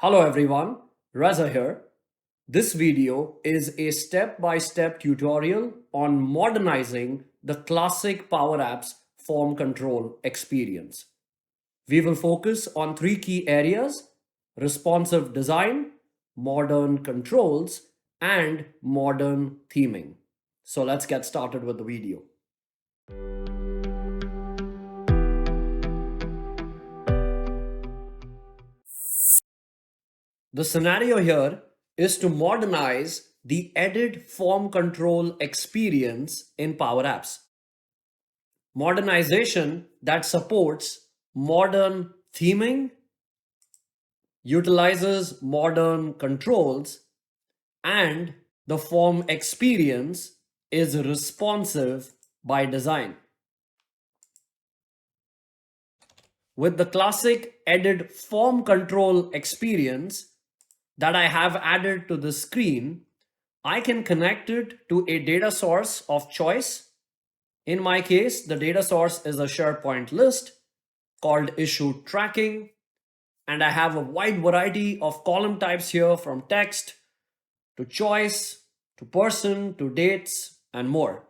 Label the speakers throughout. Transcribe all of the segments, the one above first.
Speaker 1: Hello everyone, Reza here. This video is a step-by-step tutorial on modernizing the classic PowerApps form control experience. We will focus on three key areas: responsive design, modern controls, and modern theming. So let's get started with the video. The scenario here is to modernize the edit form control experience in PowerApps. Modernization that supports modern theming, utilizes modern controls, and the form experience is responsive by design. With the classic edit form control experience that I have added to the screen, I can connect it to a data source of choice. In my case, the data source is a SharePoint list called issue tracking, and I have a wide variety of column types here, from text to choice to person to dates and more.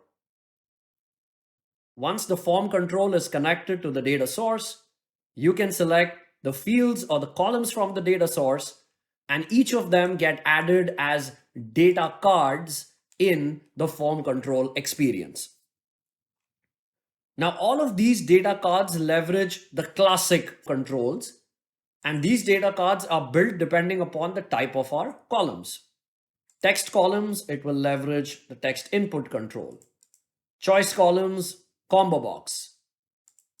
Speaker 1: Once the form control is connected to the data source, you can select the fields or the columns from the data source, and each of them get added as data cards in the form control experience. Now, all of these data cards leverage the classic controls, and these data cards are built depending upon the type of our columns. Text columns, it will leverage the text input control. Choice columns, combo box.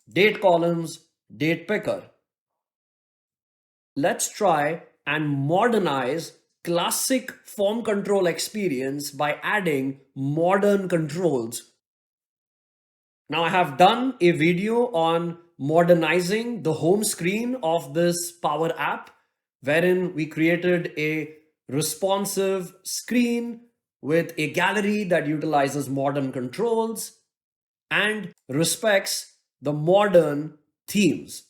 Speaker 1: Date columns, date picker. Let's try and modernize classic form control experience by adding modern controls. Now I have done a video on modernizing the home screen of this Power App, wherein we created a responsive screen with a gallery that utilizes modern controls and respects the modern themes.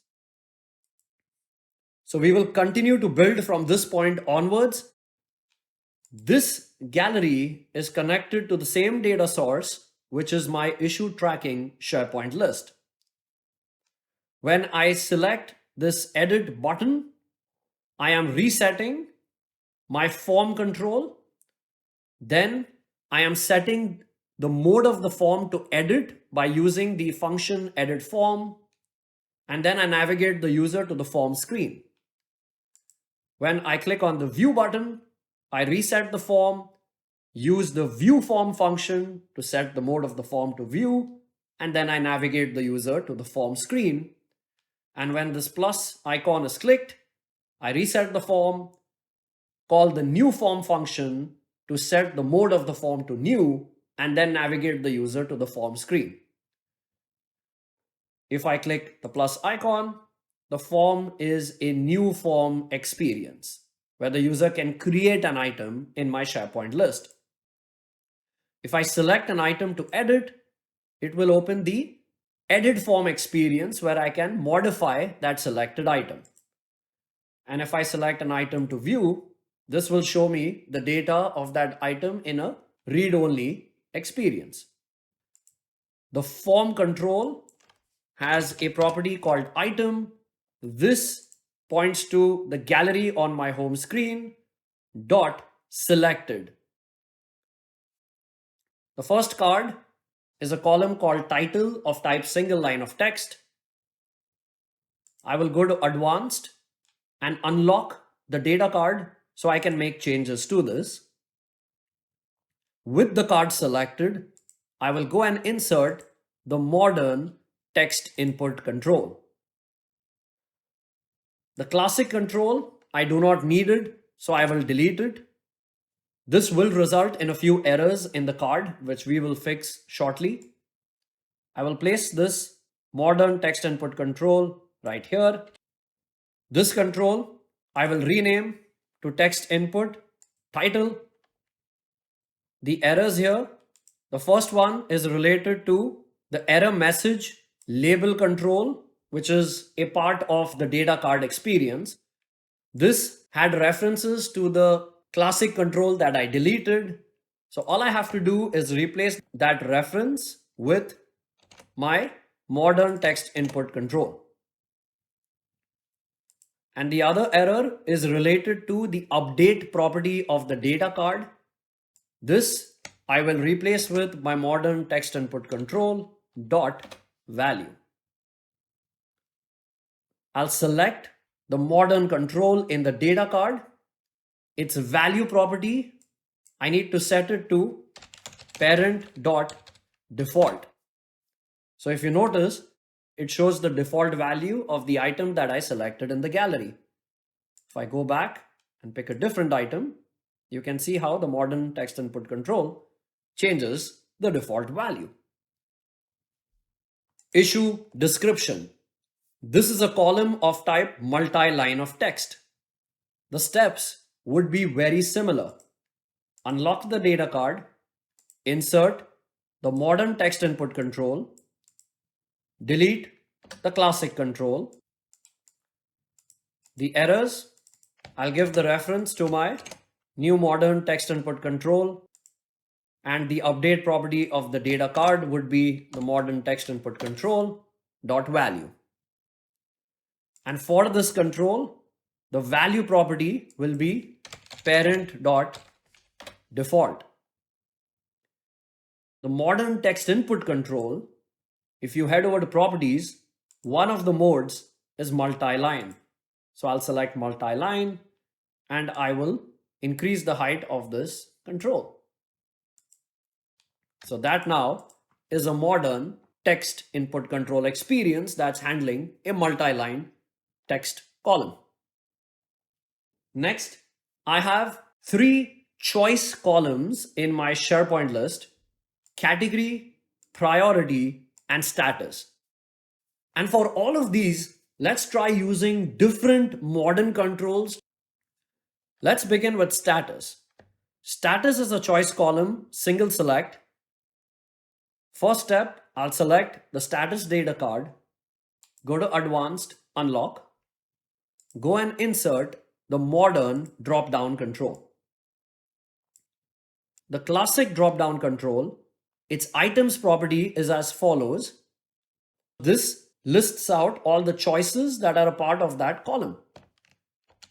Speaker 1: So we will continue to build from this point onwards. This gallery is connected to the same data source, which is my issue tracking SharePoint list. When I select this edit button, I am resetting my form control. Then I am setting the mode of the form to edit by using the function edit form, and then I navigate the user to the form screen. When I click on the view button, I reset the form, use the view form function to set the mode of the form to view, and then I navigate the user to the form screen. And when this plus icon is clicked, I reset the form, call the new form function to set the mode of the form to new, and then navigate the user to the form screen. If I click the plus icon, the form is a new form experience where the user can create an item in my SharePoint list. If I select an item to edit, it will open the edit form experience where I can modify that selected item. And if I select an item to view, this will show me the data of that item in a read-only experience. The form control has a property called item. This points to the gallery on my home screen, dot selected. The first card is a column called title of type single line of text. I will go to advanced and unlock the data card so I can make changes to this. With the card selected, I will go and insert the modern text input control. The classic control, I do not need it, so I will delete it. This will result in a few errors in the card, which we will fix shortly. I will place this modern text input control right here. This control, I will rename to text input title. The errors here, the first one is related to the error message label control, which is a part of the data card experience. This had references to the classic control that I deleted. So all I have to do is replace that reference with my modern text input control. And the other error is related to the update property of the data card. This I will replace with my modern text input control dot value. I'll select the modern control in the data card. Its value property, I need to set it to parent dot default. So if you notice, it shows the default value of the item that I selected in the gallery. If I go back and pick a different item, you can see how the modern text input control changes the default value. Issue description. This is a column of type multi-line of text. The steps would be very similar. Unlock the data card, insert the modern text input control, delete the classic control. The errors, I'll give the reference to my new modern text input control, and the update property of the data card would be the modern text input control dot value. And for this control, the value property will be parent dot default. The modern text input control, if you head over to properties, one of the modes is multi-line. So I'll select multi-line and I will increase the height of this control. So that now is a modern text input control experience that's handling a multi-line text column. Next, I have 3 choice columns in my SharePoint list: category, priority, and status. And for all of these, let's try using different modern controls. Let's begin with status. Status is a choice column, single select. First step, I'll select the status data card, go to advanced, unlock, go and insert the modern drop-down control. The classic drop-down control, its items property is as follows. This lists out all the choices that are a part of that column.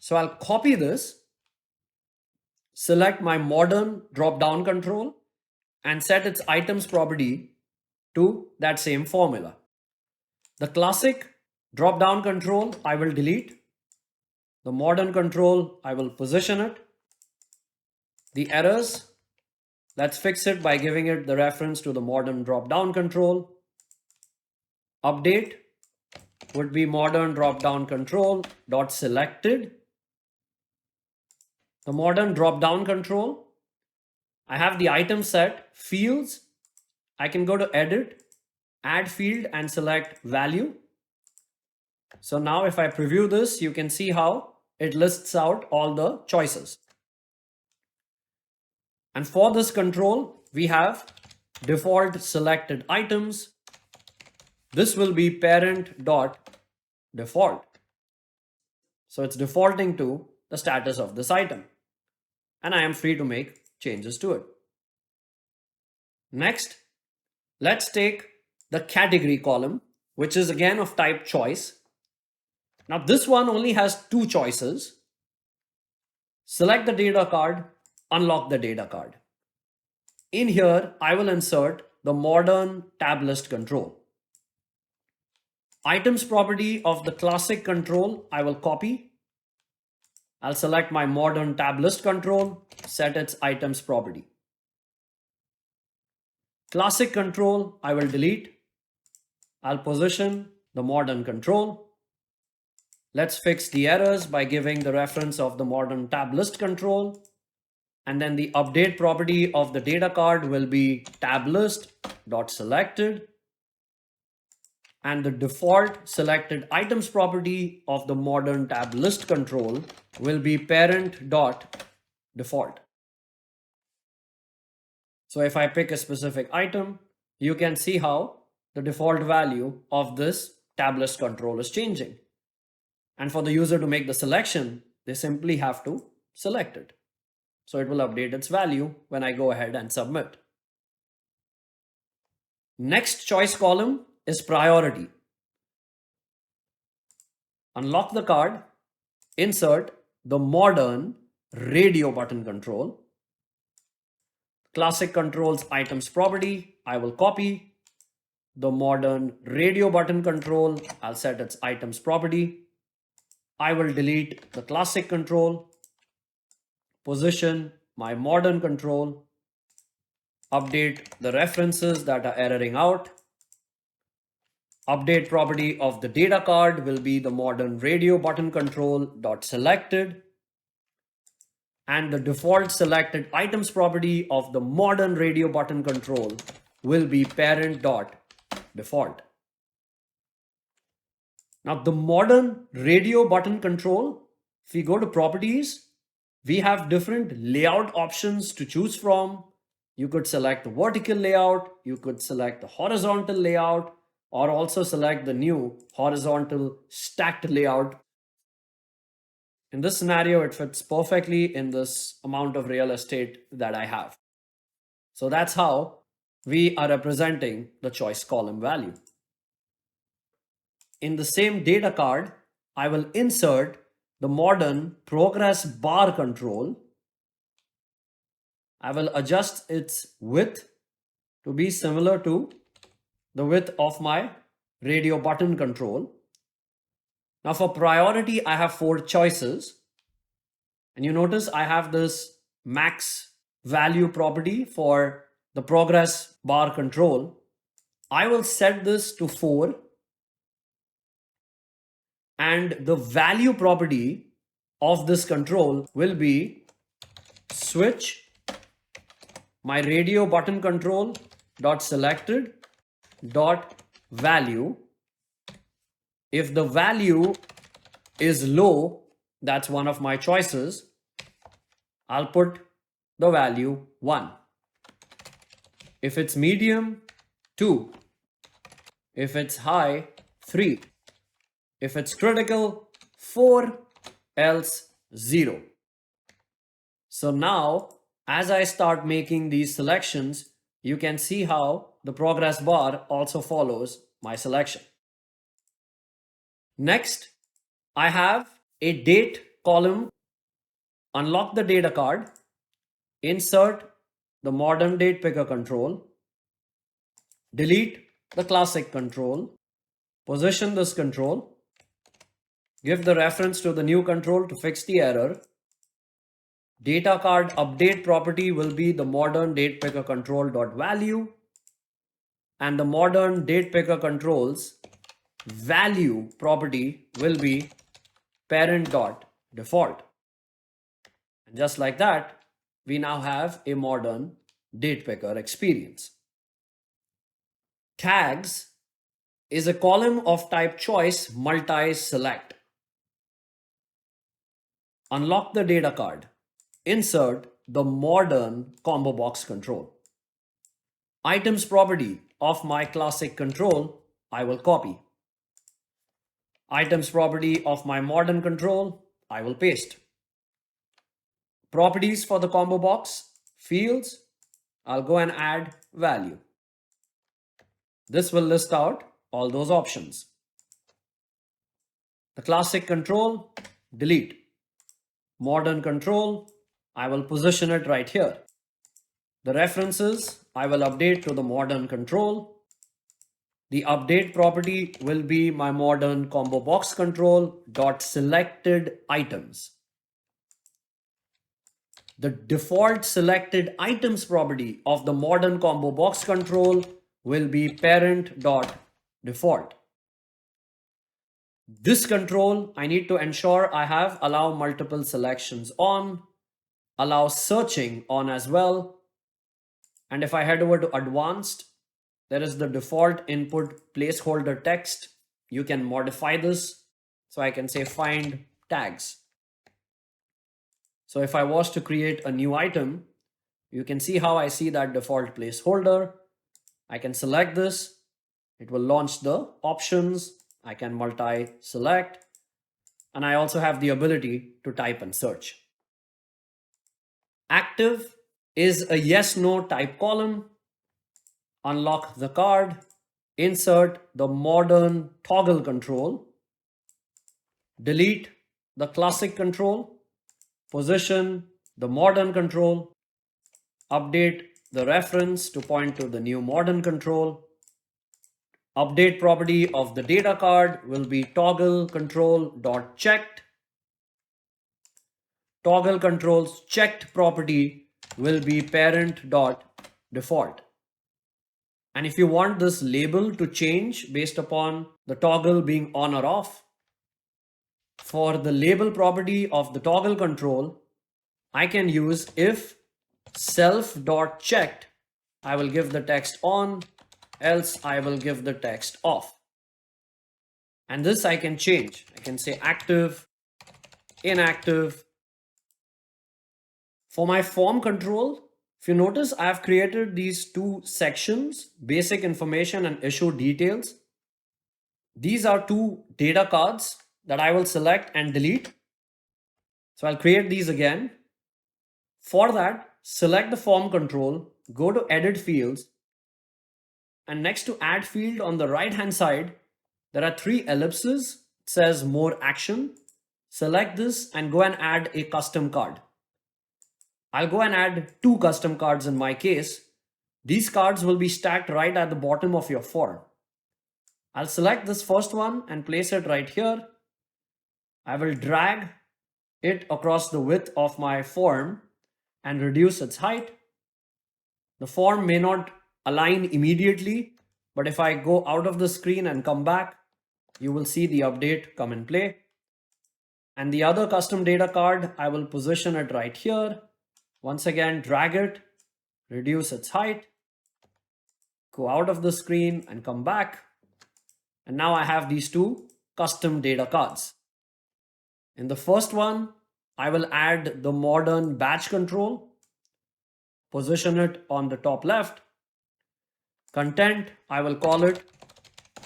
Speaker 1: So I'll copy this, select my modern drop-down control, and set its items property to that same formula. The classic drop-down control I will delete. The modern control I will position it. The errors, let's fix it by giving it the reference to the modern drop-down control. Update would be modern drop-down control dot selected. The modern drop-down control, I have the item set, fields. I can go to edit, add field and select value. So now if I preview this, you can see how it lists out all the choices. And for this control, we have default selected items. This will be parent dot default. So it's defaulting to the status of this item. And I am free to make changes to it. Next, let's take the category column, which is again of type choice. Now this one only has 2 choices. Select the data card, unlock the data card. In here, I will insert the modern tab list control. Items property of the classic control, I will copy. I'll select my modern tab list control, set its items property. Classic control, I will delete. I'll position the modern control. Let's fix the errors by giving the reference of the modern tab list control. And then the update property of the data card will be tab list dot selected. And the default selected items property of the modern tab list control will be parent dot default. So if I pick a specific item, you can see how the default value of this tab list control is changing. And for the user to make the selection, They simply have to select it. So it will update its value when I go ahead and submit. Next choice column is priority. Unlock the card, insert the modern radio button control. Classic controls items property, I will copy. The modern radio button control, I'll set its items property. I will delete the classic control, position my modern control, update the references that are erroring out. Update property of the data card will be the modern radio button control dot selected, and the default selected items property of the modern radio button control will be parent dot default. Now the modern radio button control, if we go to properties, we have different layout options to choose from. You could select the vertical layout, you could select the horizontal layout, or also select the new horizontal stacked layout. In this scenario, it fits perfectly in this amount of real estate that I have. So that's how we are representing the choice column value. In the same data card, I will insert the modern progress bar control. I will adjust its width to be similar to the width of my radio button control. Now for priority, I have 4 choices. And you notice I have this max value property for the progress bar control. I will set this to 4. And the value property of this control will be switch my radio button control dot selected dot value. If the value is low, that's one of my choices, I'll put the value 1. If it's medium, 2. If it's high, 3. If it's critical, 4, else 0. So now, as I start making these selections, you can see how the progress bar also follows my selection. Next, I have a date column. Unlock the data card, insert the modern date picker control, delete the classic control, position this control, give the reference to the new control to fix the error. Data card update property will be the modern date picker control dot value, and the modern date picker controls value property will be parent dot default. And just like that, we now have a modern date picker experience. Tags is a column of type choice multi-select. Unlock the data card. Insert the modern combo box control. Items property of my classic control, I will copy. Items property of my modern control, I will paste. Properties for the combo box, fields, I'll go and add value. This will list out all those options. The classic control, delete. Modern control, I will position it right here. The references, I will update to the modern control. The update property will be my modern combo box control dot selected items. The default selected items property of the modern combo box control will be parent dot default. This control, I need to ensure I have allow multiple selections on, allow searching on as well. And if I head over to advanced, there is the default input placeholder text. You can modify this. So I can say find tags. So if I was to create a new item, you can see how I see that default placeholder. I can select this. It will launch the options. I can multi-select. And I also have the ability to type and search. Active is a yes no type column. Unlock the card, insert the modern toggle control, delete the classic control, position the modern control, update the reference to point to the new modern control. Update property of the data card will be toggle control dot checked. Toggle controls checked property will be parent dot default. And if you want this label to change based upon the toggle being on or off, for the label property of the toggle control, I can use if self.checked, I will give the text on, else I will give the text off. And this I can change. I can say active, inactive. For my form control, if you notice, I've created these two sections, basic information and issue details. These are two data cards that I will select and delete. So I'll create these again. For that, select the form control, go to edit fields, and next to add field on the right hand side, there are three ellipses. It says more action. Select this and go and add a custom card. I'll go and add two custom cards in my case. These cards will be stacked right at the bottom of your form. I'll select this first one and place it right here. I will drag it across the width of my form and reduce its height. The form may not align immediately, but if I go out of the screen and come back, you will see the update come in play. And the other custom data card, I will position it right here. Once again, drag it, reduce its height, go out of the screen and come back. And now I have these two custom data cards. In the first one, I will add the modern batch control, position it on the top left. Content, I will call it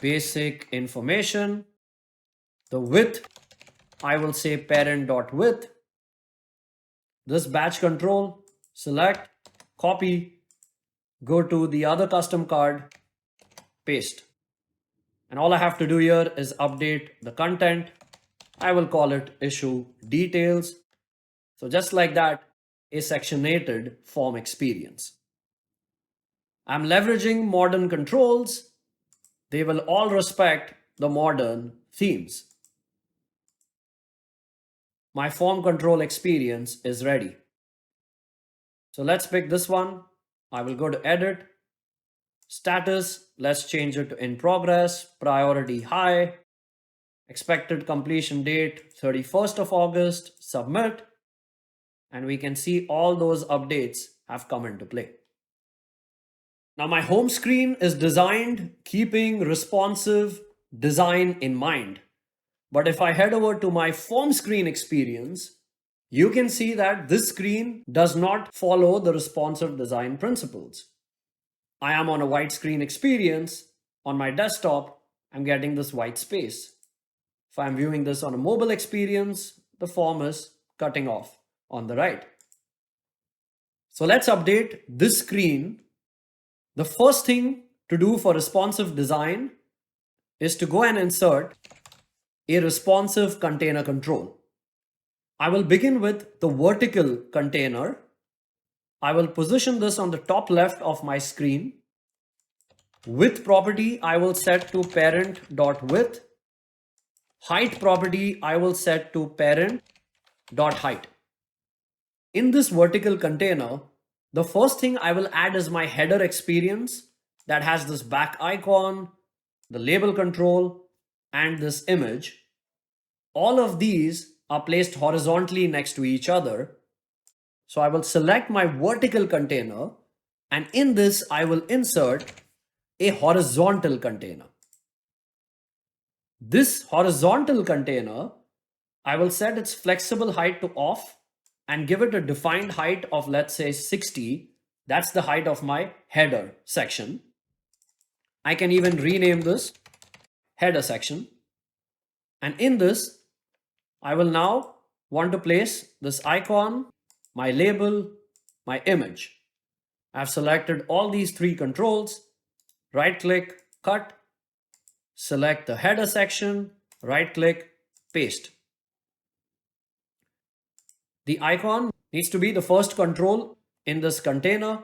Speaker 1: basic information. The width, I will say parent.width. This batch control, select, copy, go to the other custom card, paste. And all I have to do here is update the content. I will call it issue details. So just like that, a sectionated form experience. I'm leveraging modern controls. They will all respect the modern themes. My form control experience is ready. So let's pick this one. I will go to edit, status, let's change it to in progress, priority high, expected completion date 31st of August, submit, and we can see all those updates have come into play. Now my home screen is designed keeping responsive design in mind. But if I head over to my form screen experience, you can see that this screen does not follow the responsive design principles. I am on a white screen experience. On my desktop, I'm getting this white space. If I'm viewing this on a mobile experience, the form is cutting off on the right. So let's update this screen. The first thing to do for responsive design is to go and insert a responsive container control. I will begin with the vertical container. I will position this on the top left of my screen. Width property, I will set to parent.width. Height property, I will set to parent.height. In this vertical container, the first thing I will add is my header experience that has this back icon, the label control, and this image. All of these are placed horizontally next to each other. So I will select my vertical container, and in this I will insert a horizontal container. This horizontal container, I will set its flexible height to off and give it a defined height of, let's say, 60. That's the height of my header section. I can even rename this header section. And in this, I will now want to place this icon, my label, my image. I've selected all these three controls. Right click, cut, select the header section, right click, paste. The icon needs to be the first control in this container.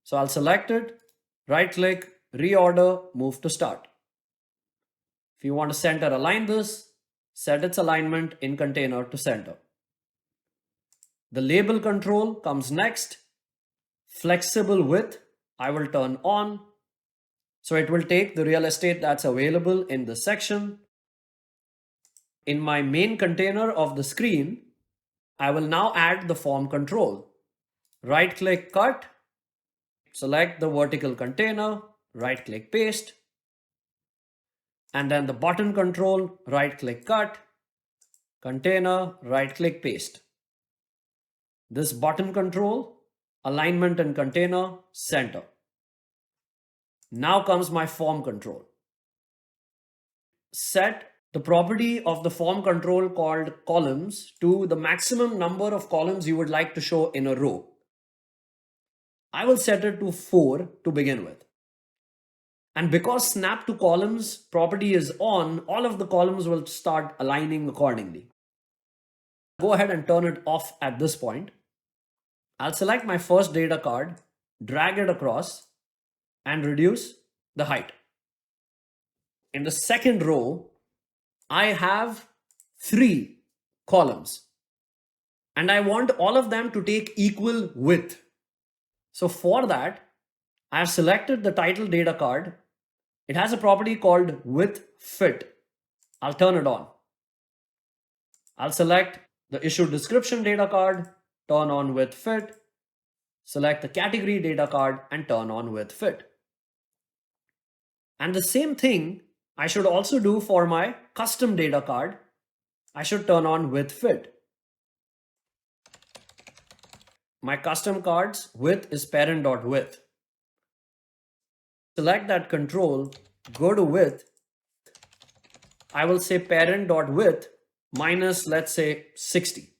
Speaker 1: So I'll select it, right click, reorder, move to start. If you want to center align this, set its alignment in container to center. The label control comes next. Flexible width, I will turn on. So it will take the real estate that's available in this section. In my main container of the screen, I will now add the form control. Right click, cut, select the vertical container, right click, paste. And then the button control, right click, cut, container, right click, paste. This button control, alignment and container, center. Now comes my form control. Set the property of the form control called columns to the maximum number of columns you would like to show in a row. I will set it to 4 to begin with. And because snap to columns property is on, all of the columns will start aligning accordingly. Go ahead and turn it off at this point. I'll select my first data card, drag it across, and reduce the height. In the second row, I have 3 columns. And I want all of them to take equal width. So for that, I have selected the title data card. It has a property called width fit. I'll turn it on. I'll select the issue description data card, turn on width fit, select the category data card and turn on width fit. And the same thing I should also do for my custom data card. I should turn on width fit. My custom card's width is parent.width. Select that control, go to width. I will say parent.width minus, let's say, 60.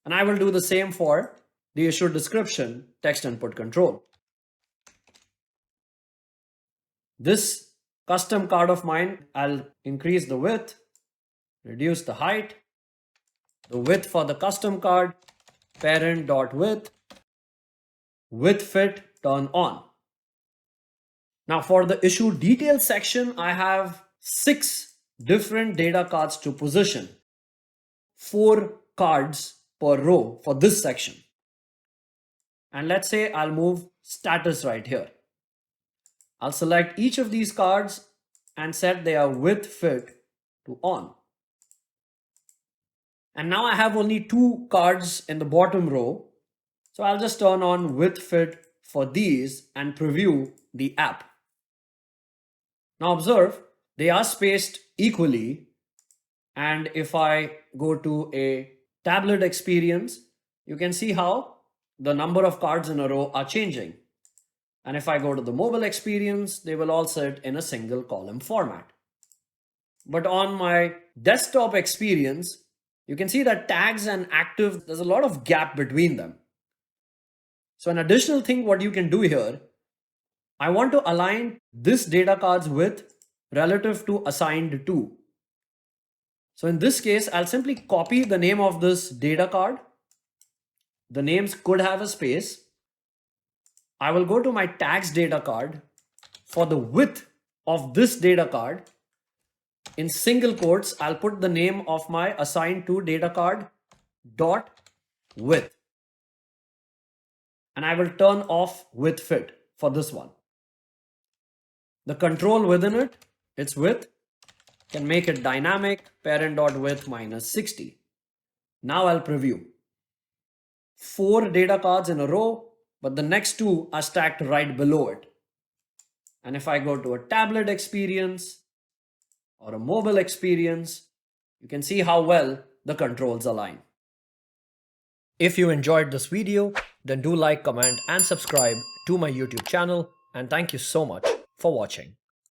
Speaker 1: And I will do the same for the issue description text input control. This custom card of mine, I'll increase the width, reduce the height. The width for the custom card, parent.width, width fit, turn on. Now for the issue details section, I have 6 different data cards to position. 4 cards per row for this section. And let's say I'll move status right here. I'll select each of these cards and set their width fit to on. And now I have only 2 cards in the bottom row. So I'll just turn on width fit for these and preview the app. Now observe, they are spaced equally. And if I go to a tablet experience, you can see how the number of cards in a row are changing. And if I go to the mobile experience, they will all sit in a single column format. But on my desktop experience, you can see that tags and active, there's a lot of gap between them. So an additional thing what you can do here, I want to align this data card's width relative to assigned to. So in this case, I'll simply copy the name of this data card. The names could have a space. I will go to my tags data card. For the width of this data card, in single quotes, I'll put the name of my assigned to data card dot width. And I will turn off width fit for this one. The control within it, its width, can make it dynamic, parent.width minus 60. Now I'll preview. 4 data cards in a row, but the next 2 are stacked right below it. And if I go to a tablet experience or a mobile experience, you can see how well the controls align. If you enjoyed this video, then do like, comment, and subscribe to my YouTube channel. And thank you so much for watching.